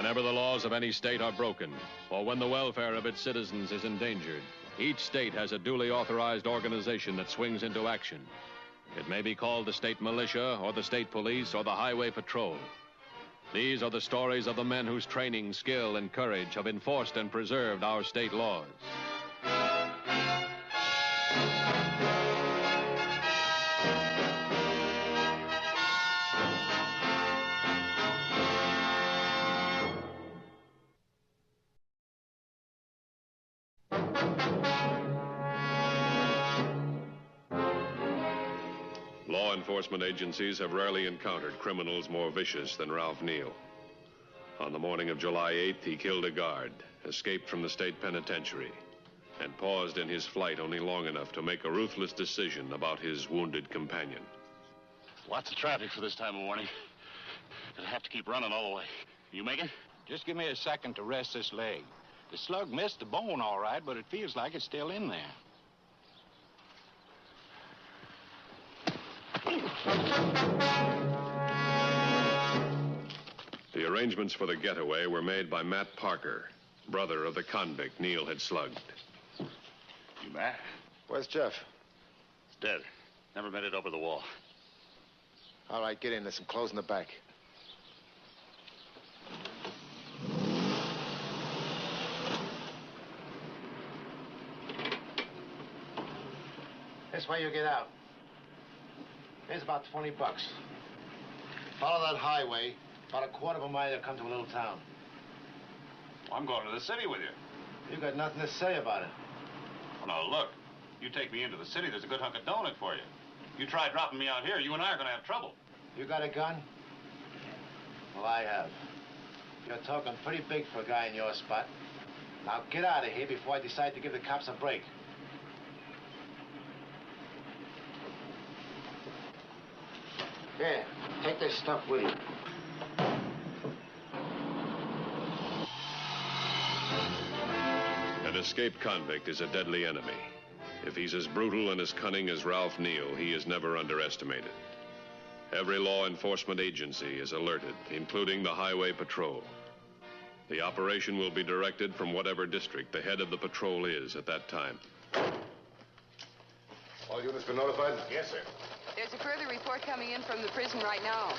Whenever the laws of any state are broken, or when the welfare of its citizens is endangered, each state has a duly authorized organization that swings into action. It may be called the state militia, or the state police, or the highway patrol. These are the stories of the men whose training, skill, and courage have enforced and preserved our state laws. Law enforcement agencies have rarely encountered criminals more vicious than Ralph Neal. On the morning of July 8th, he killed a guard, escaped from the state penitentiary, and paused in his flight only long enough to make a ruthless decision about his wounded companion. Lots of traffic for this time of morning. Gonna have to keep running all the way. You make it? Just give me a second to rest this leg. The slug missed the bone all right, but it feels like it's still in there. The arrangements for the getaway were made by Matt Parker, brother of the convict Neal had slugged. You Matt? Where's Jeff? He's dead. Never made it over the wall. All right, get in. There's some clothes in the back. This way you get out. Here's about $20. Follow that highway. About a quarter of a mile, you'll come to a little town. I'm going to the city with you. You got nothing to say about it. Well, now, look. You take me into the city, there's a good hunk of donut for you. You try dropping me out here, you and I are going to have trouble. You got a gun? Well, I have. You're talking pretty big for a guy in your spot. Now, get out of here before I decide to give the cops a break. Here, take this stuff with you. An escaped convict is a deadly enemy. If he's as brutal and as cunning as Ralph Neal, he is never underestimated. Every law enforcement agency is alerted, including the highway patrol. The operation will be directed from whatever district the head of the patrol is at that time. All units been notified? Yes, sir. There's a further report coming in from the prison right now.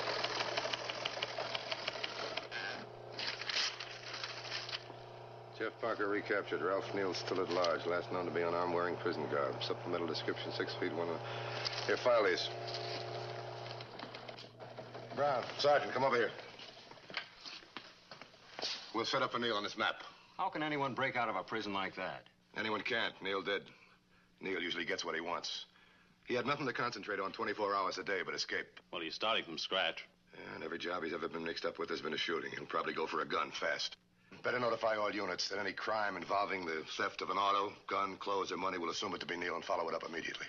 Jeff Parker recaptured. Ralph Neal still at large. Last known to be unarmed, wearing prison garb. Supplemental description, 6 feet, 1... Here, file these. Brown, Sergeant, come over here. We'll set up a Neal on this map. How can anyone break out of a prison like that? Anyone can't. Neal did. Neal usually gets what he wants. He had nothing to concentrate on 24 hours a day but escape. Well, he's starting from scratch. Yeah, and every job he's ever been mixed up with has been a shooting. He'll probably go for a gun fast. Better notify all units that any crime involving the theft of an auto, gun, clothes, or money will assume it to be Neal and follow it up immediately.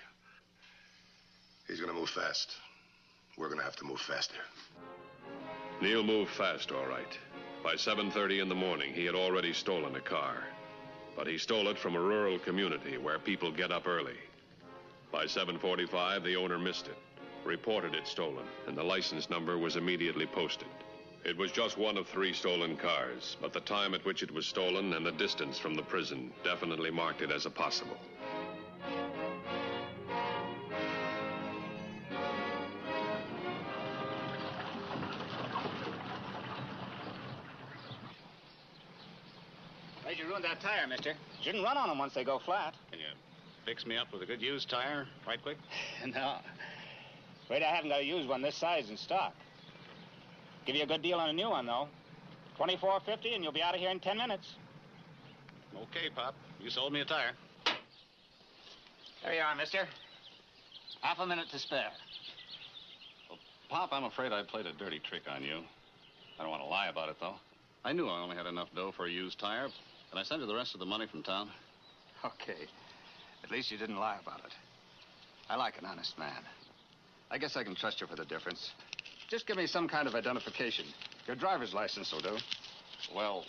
He's gonna move fast. We're gonna have to move faster. Neal moved fast, all right. By 7:30 in the morning, he had already stolen a car. But he stole it from a rural community where people get up early. By 7:45, the owner missed it, reported it stolen, and the license number was immediately posted. It was just one of 3 stolen cars, but the time at which it was stolen and the distance from the prison definitely marked it as a possible. Why'd you ruin that tire, mister? Shouldn't run on them once they go flat. Can you fix me up with a good used tire right quick? No. Afraid I haven't got a used one this size in stock. Give you a good deal on a new one, though. $24.50, and you'll be out of here in 10 minutes. Okay, Pop. You sold me a tire. There you are, mister. Half a minute to spare. Well, Pop, I'm afraid I played a dirty trick on you. I don't want to lie about it, though. I knew I only had enough dough for a used tire, and I sent you the rest of the money from town. Okay. At least you didn't lie about it. I like an honest man. I guess I can trust you for the difference. Just give me some kind of identification. Your driver's license will do. Well,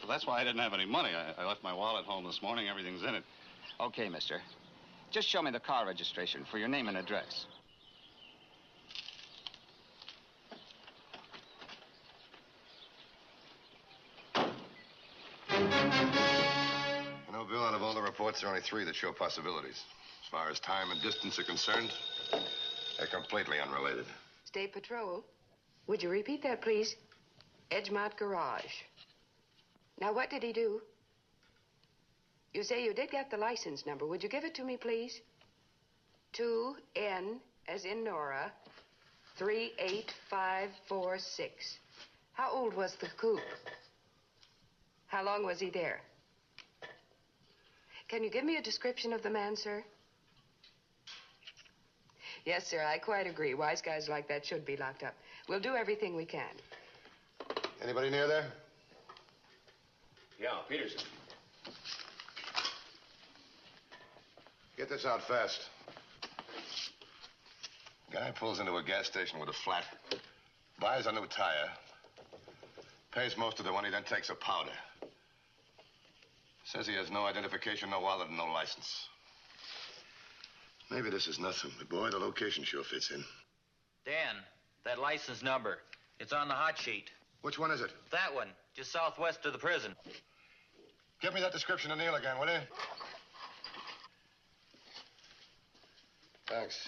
that's why I didn't have any money. I left my wallet home this morning. Everything's in it. Okay, mister. Just show me the car registration for your name and address. reports, there are only 3 that show possibilities. As far as time and distance are concerned, they're completely unrelated. State Patrol. Would you repeat that, please? Edgemont Garage. Now, what did he do? You say you did get the license number. Would you give it to me, please? 2N, as in Nora, 38546. How old was the coupe? How long was he there? Can you give me a description of the man, sir? Yes, sir, I quite agree. Wise guys like that should be locked up. We'll do everything we can. Anybody near there? Yeah, Peterson. Get this out fast. Guy pulls into a gas station with a flat, buys a new tire, pays most of the money, then takes a powder. Says he has no identification, no wallet, and no license. Maybe this is nothing, but boy, the location sure fits in. Dan, that license number. It's on the hot sheet. Which one is it? That one, just southwest of the prison. Give me that description of Neil again, will you? Thanks.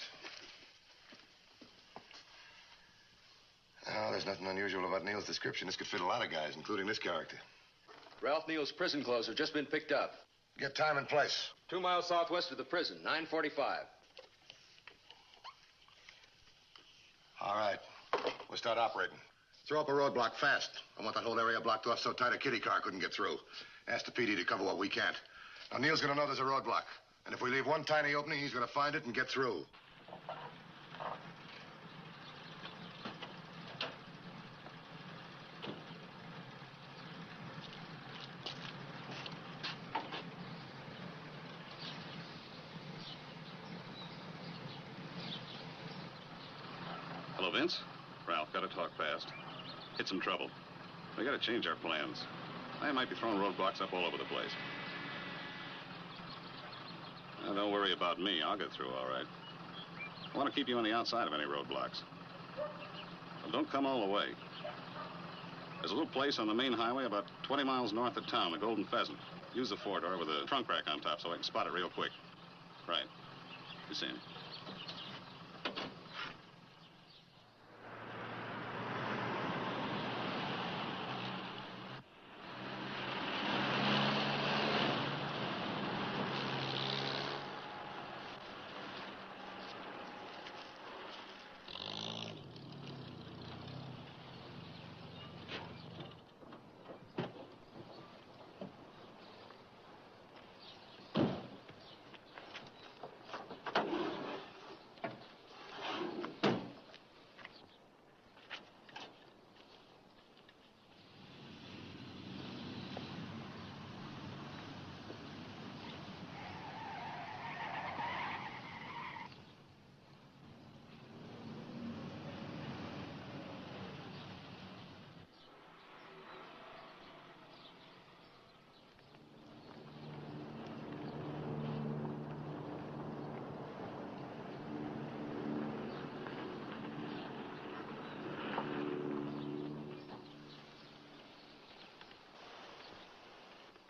Oh, there's nothing unusual about Neil's description. This could fit a lot of guys, including this character. Ralph Neal's prison clothes have just been picked up. Get time and place. 2 miles southwest of the prison, 9:45. All right. We'll start operating. Throw up a roadblock fast. I want that whole area blocked off so tight a kiddie car couldn't get through. Ask the PD to cover what we can't. Now, Neil's gonna know there's a roadblock. And if we leave one tiny opening, he's gonna find it and get through. Hello, Vince. Ralph, gotta talk fast. Hit some trouble. We gotta change our plans. I might be throwing roadblocks up all over the place. Now, don't worry about me. I'll get through all right. I want to keep you on the outside of any roadblocks. But don't come all the way. There's a little place on the main highway about 20 miles north of town, the Golden Pheasant. Use the four-door with a trunk rack on top so I can spot it real quick. Right. You see him.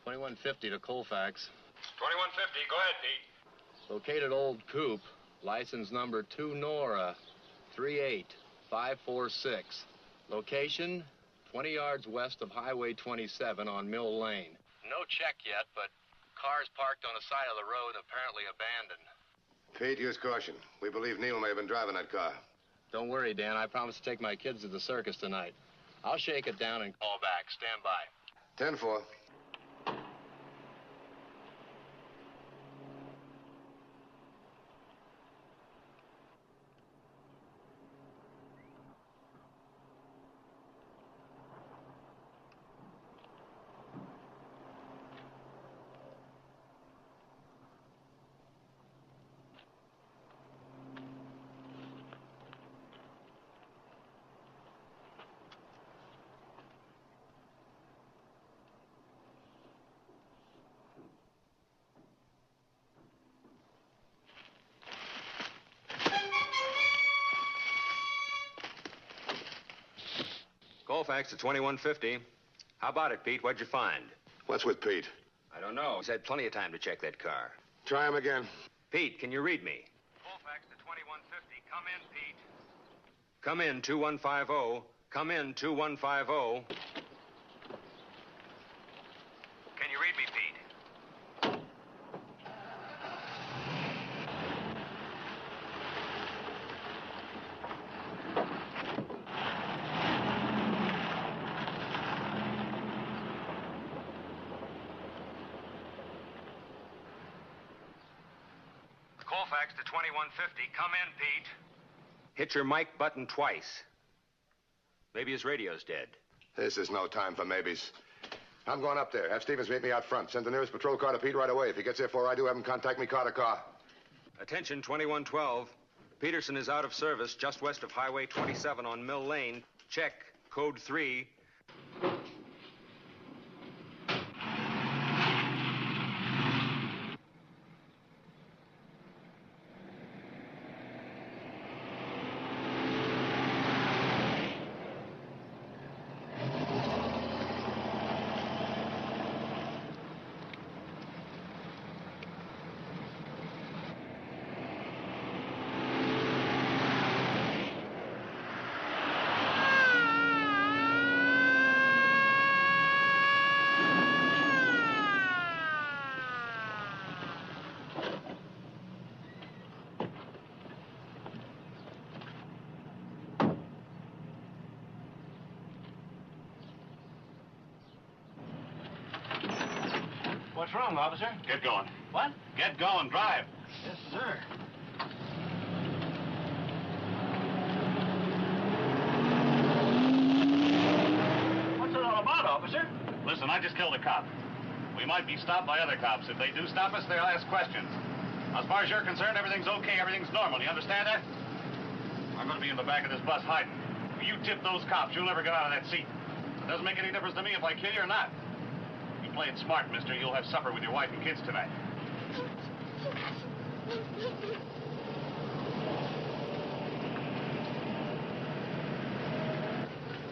$21.50 to Colfax. $21.50. Go ahead, Pete. Located old coupe. License number 2 Nora, 38546. Location, 20 yards west of Highway 27 on Mill Lane. No check yet, but cars parked on the side of the road, apparently abandoned. Pete, use caution. We believe Neil may have been driving that car. Don't worry, Dan. I promised to take my kids to the circus tonight. I'll shake it down and call back. Stand by. 10-4. Colfax to 21.50. How about it, Pete? What'd you find? What's with Pete? I I don't know. He's had plenty of time to check that car. Try him again. Pete, can you read me? Colfax to 2150. Come in, Pete. Come in, 2150. Come in, 2150. Can you read me, Pete? Colfax to 2150. Come in, Pete. Hit your mic button twice. Maybe his radio's dead. This is no time for maybes. I'm going up there. Have Stevens meet me out front. Send the nearest patrol car to Pete right away. If he gets there before I do, have him contact me car to car. Attention, 2112. Peterson is out of service just west of Highway 27 on Mill Lane. Check. Code 3. What's wrong, officer? Get going. What? Get going. Drive. Yes, sir. What's it all about, officer? Listen, I just killed a cop. We might be stopped by other cops. If they do stop us, they'll ask questions. As far as you're concerned, everything's okay. Everything's normal. You understand that? I'm going to be in the back of this bus hiding. If you tip those cops, you'll never get out of that seat. It doesn't make any difference to me if I kill you or not. If you play it smart, mister, you'll have supper with your wife and kids tonight.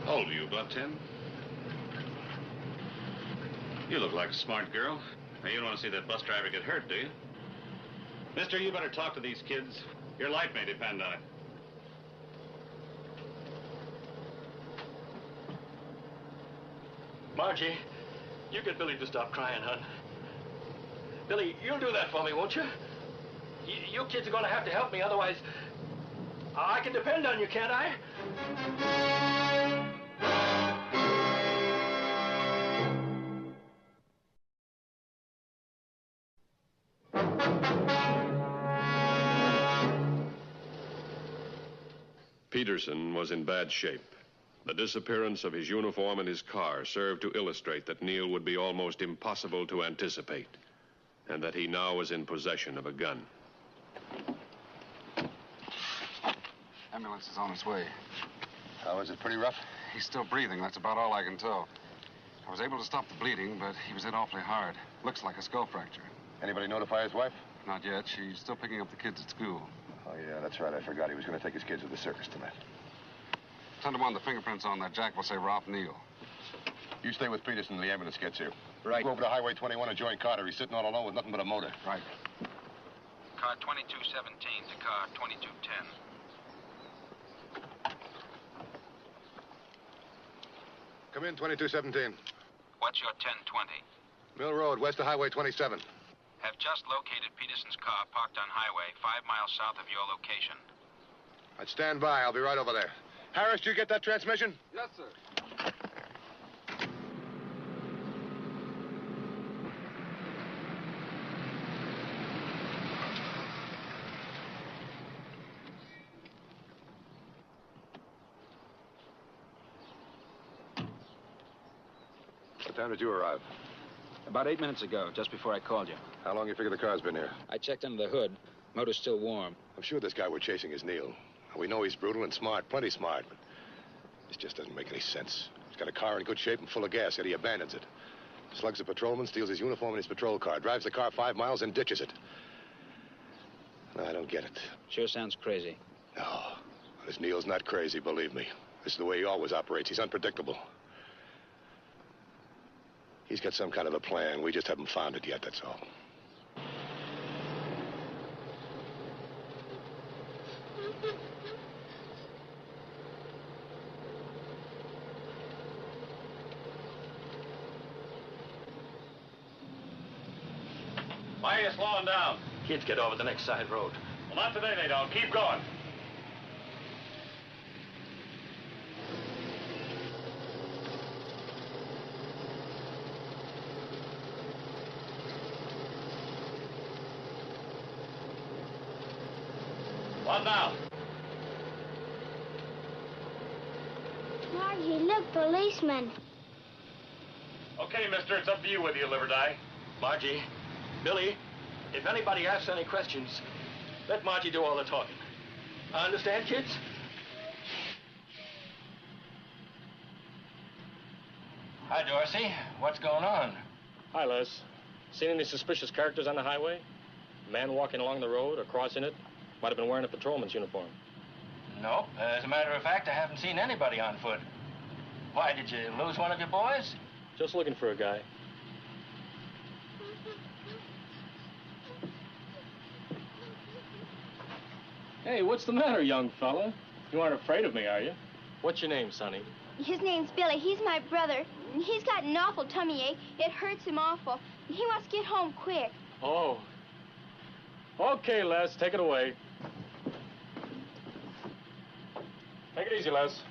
How old are you, about 10? You look like a smart girl. Now, you don't want to see that bus driver get hurt, do you? Mister, you better talk to these kids. Your life may depend on it. Margie, you get Billy to stop crying, hon. Billy, you'll do that for me, won't you? You kids are going to have to help me, otherwise I can depend on you, can't I? Peterson was in bad shape. The disappearance of his uniform and his car served to illustrate that Neil would be almost impossible to anticipate, and that he now was in possession of a gun. Ambulance is on its way. How is it? Pretty rough? He's still breathing. That's about all I can tell. I was able to stop the bleeding, but he was hit awfully hard. Looks like a skull fracture. Anybody notify his wife? Not yet. She's still picking up the kids at school. Oh, yeah, that's right. I forgot he was going to take his kids to the circus tonight. 10 to 1, the fingerprints on that jack will say Ralph Neal. You stay with Peterson until the ambulance gets here. Right. Go over to Highway 21 and join Carter. He's sitting all alone with nothing but a motor. Right. Car 2217 to car 2210. Come in, 2217. What's your 1020? Mill Road, west of Highway 27. Have just located Peterson's car parked on highway 5 miles south of your location. I'd stand by. I'll be right over there. Harris, did you get that transmission? Yes, sir. What time did you arrive? About 8 minutes ago, just before I called you. How long you figure the car's been here? I checked under the hood. Motor's still warm. I'm sure this guy we're chasing is Neil. We know he's brutal and smart, plenty smart, but this just doesn't make any sense. He's got a car in good shape and full of gas, yet he abandons it. Slugs a patrolman, steals his uniform and his patrol car, drives the car 5 miles and ditches it. I don't get it. Sure sounds crazy. No, this Neil's not crazy, believe me. This is the way he always operates. He's unpredictable. He's got some kind of a plan. We just haven't found it yet, that's all. Why are you slowing down? Kids get over the next side road. Well, not today they don't. Keep going. What now? Margie, look, policeman. Okay, mister, it's up to you whether you live or die. Margie, Billy, if anybody asks any questions, let Margie do all the talking. Understand, kids? Hi, Dorsey. What's going on? Hi, Les. Seen any suspicious characters on the highway? A man walking along the road or crossing it? Might have been wearing a patrolman's uniform. Nope. As a matter of fact, I haven't seen anybody on foot. Why, did you lose one of your boys? Just looking for a guy. Hey, what's the matter, young fella? You aren't afraid of me, are you? What's your name, Sonny? His name's Billy. He's my brother. He's got an awful tummy ache. It hurts him awful. He wants to get home quick. Oh. Okay, Les, take it away. Take it easy, Les.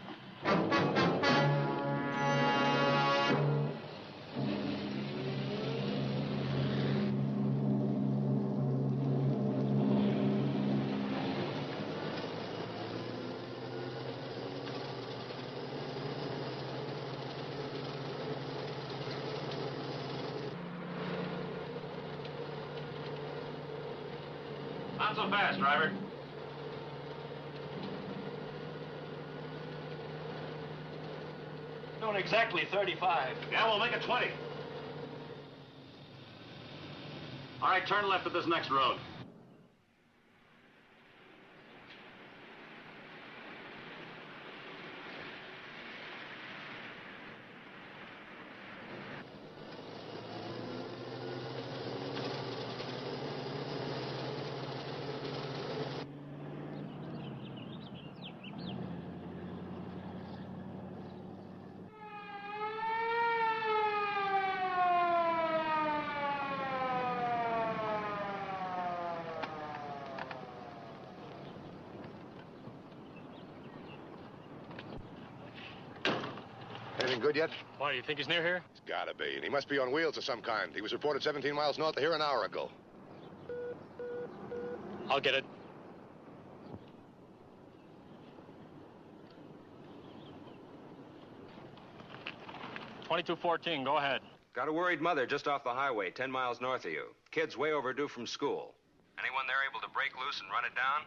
Not so fast, driver. Doing exactly 35. Yeah, we'll make it 20. All right, turn left at this next road. Anything good yet? Why, do you think he's near here? He's gotta be, and he must be on wheels of some kind. He was reported 17 miles north of here an hour ago. I'll get it. .2214, go ahead. Got a worried mother just off the highway, 10 miles north of you. Kid's way overdue from school. Anyone there able to break loose and run it down?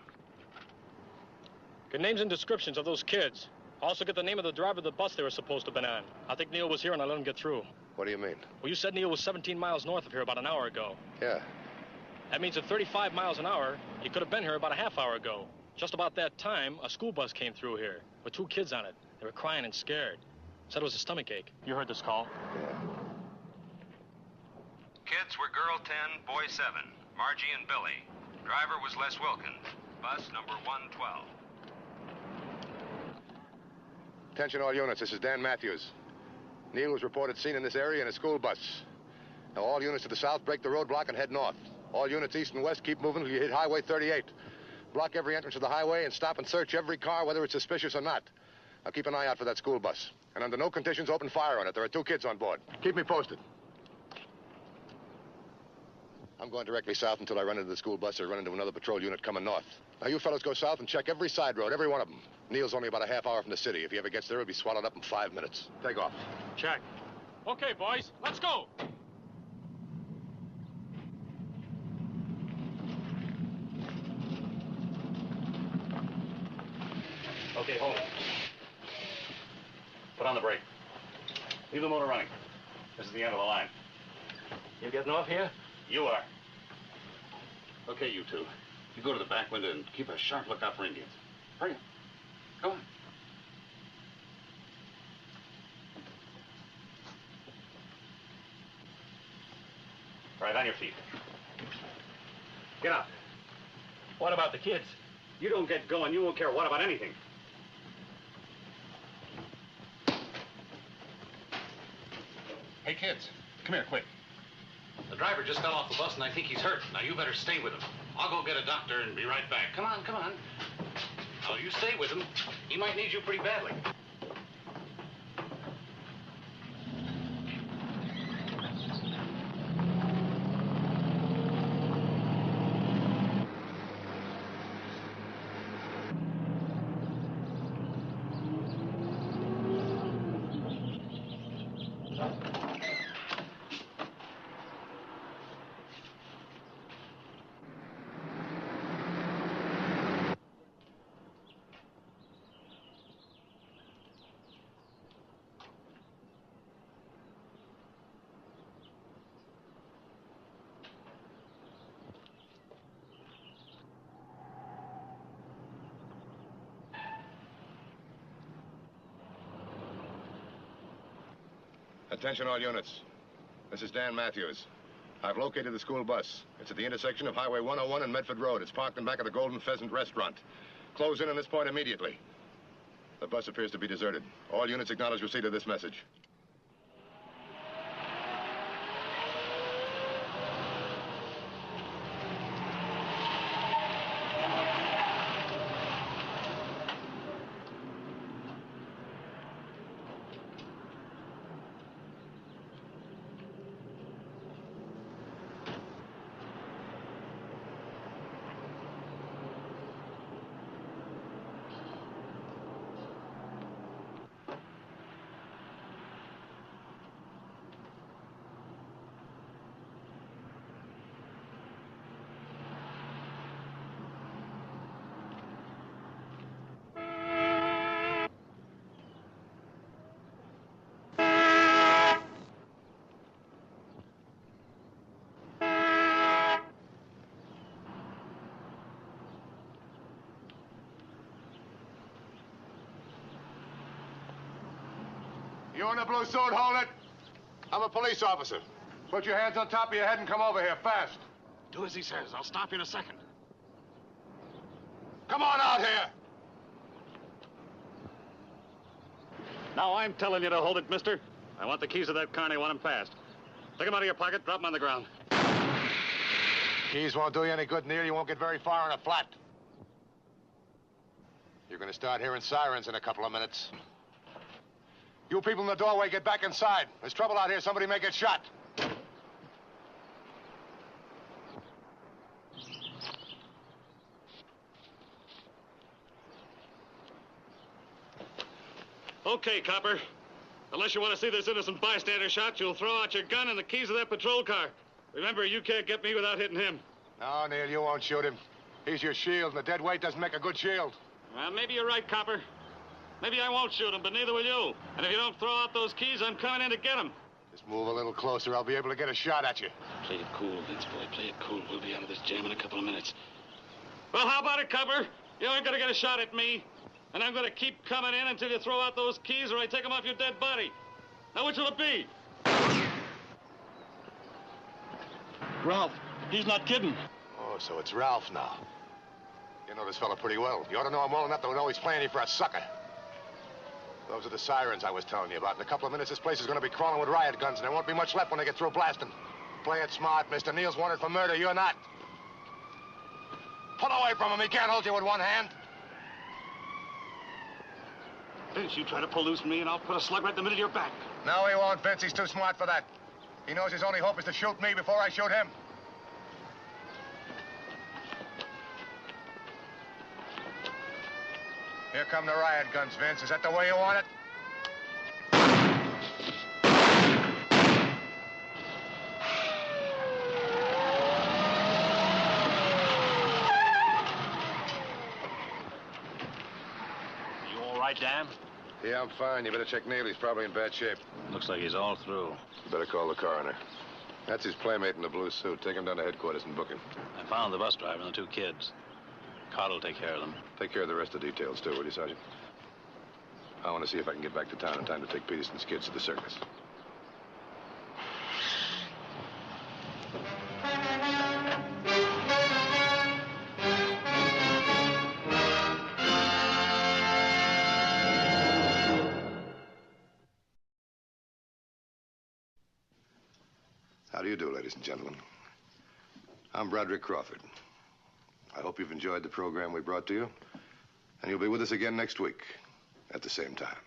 Get names and descriptions of those kids. Also get the name of the driver of the bus they were supposed to have been on. I think Neil was here and I let him get through. What do you mean? Well, you said Neil was 17 miles north of here about an hour ago. Yeah. That means at 35 miles an hour, he could have been here about a half hour ago. Just about that time, a school bus came through here with 2 kids on it. They were crying and scared. Said it was a stomachache. You heard this call? Yeah. Kids were girl 10, boy 7. Margie and Billy. Driver was Les Wilkins. Bus number 112. Attention all units, this is Dan Mathews. Neil was reported seen in this area in a school bus. Now all units to the south break the roadblock and head north. All units east and west keep moving until you hit Highway 38. Block every entrance to the highway and stop and search every car, whether it's suspicious or not. Now keep an eye out for that school bus. And under no conditions open fire on it. There are 2 kids on board. Keep me posted. I'm going directly south until I run into the school bus or run into another patrol unit coming north. Now you fellas go south and check every side road, every one of them. Neil's only about a half hour from the city. If he ever gets there, he'll be swallowed up in 5 minutes. Take off. Check. Okay, boys, let's go. Okay, hold it. Put on the brake. Leave the motor running. This is the end of the line. You getting off here? You are. Okay, you two. You go to the back window and keep a sharp lookout for Indians. Hurry up. Go on. right, on your feet. Get up. What about the kids? You don't get going, you won't care what about anything. Hey, kids, come here, quick. The driver just fell off the bus, and I think he's hurt. Now, you better stay with him. I'll go get a doctor and be right back. Come on, come on. Oh, you stay with him. He might need you pretty badly. Attention all units. This is Dan Mathews. I've located the school bus. It's at the intersection of Highway 101 and Medford Road. It's parked in back of the Golden Pheasant restaurant. Close in on this point immediately. The bus appears to be deserted. All units acknowledge receipt of this message. You in the blue suit, hold it. I'm a police officer. Put your hands on top of your head and come over here, fast. Do as he says. I'll stop you in a second. Come on out here. Now, I'm telling you to hold it, mister. I want the keys of that car and I want them fast. Take them out of your pocket, drop them on the ground. Keys won't do you any good, Neil. You won't get very far in a flat. You're going to start hearing sirens in a couple of minutes. You people in the doorway, get back inside. There's trouble out here. Somebody may get shot. Okay, copper. Unless you want to see this innocent bystander shot, you'll throw out your gun and the keys of that patrol car. Remember, you can't get me without hitting him. No, Neil, you won't shoot him. He's your shield, and the dead weight doesn't make a good shield. Well, maybe you're right, copper. Maybe I won't shoot him, but neither will you. And if you don't throw out those keys, I'm coming in to get them. Just move a little closer. I'll be able to get a shot at you. Play it cool, Vince boy. Play it cool. We'll be out of this jam in a couple of minutes. Well, how about it, copper? You ain't gonna get a shot at me. And I'm gonna keep coming in until you throw out those keys or I take them off your dead body. Now, which will it be? Ralph, he's not kidding. Oh, so it's Ralph now. You know this fella pretty well. You ought to know him well enough to know he's playing you for a sucker. Those are the sirens I was telling you about. In a couple of minutes, this place is going to be crawling with riot guns, and there won't be much left when they get through blasting. Play it smart, mister. Neil's wanted for murder. You're not. Pull away from him. He can't hold you with one hand. Vince, you try to pull loose from me, and I'll put a slug right in the middle of your back. No, he won't, Vince. He's too smart for that. He knows his only hope is to shoot me before I shoot him. Here come the riot guns, Vince. Is that the way you want it? You all right, Dan? Yeah, I'm fine. You better check Neil. He's probably in bad shape. Looks like he's all through. You better call the coroner. That's his playmate in the blue suit. Take him down to headquarters and book him. I found the bus driver and the two kids. Card will take care of them. Take care of the rest of the details, too, will you, Sergeant? I want to see if I can get back to town in time to take Peterson's kids to the circus. How do you do, ladies and gentlemen? I'm Broderick Crawford. I hope you've enjoyed the program we brought to you, and you'll be with us again next week at the same time.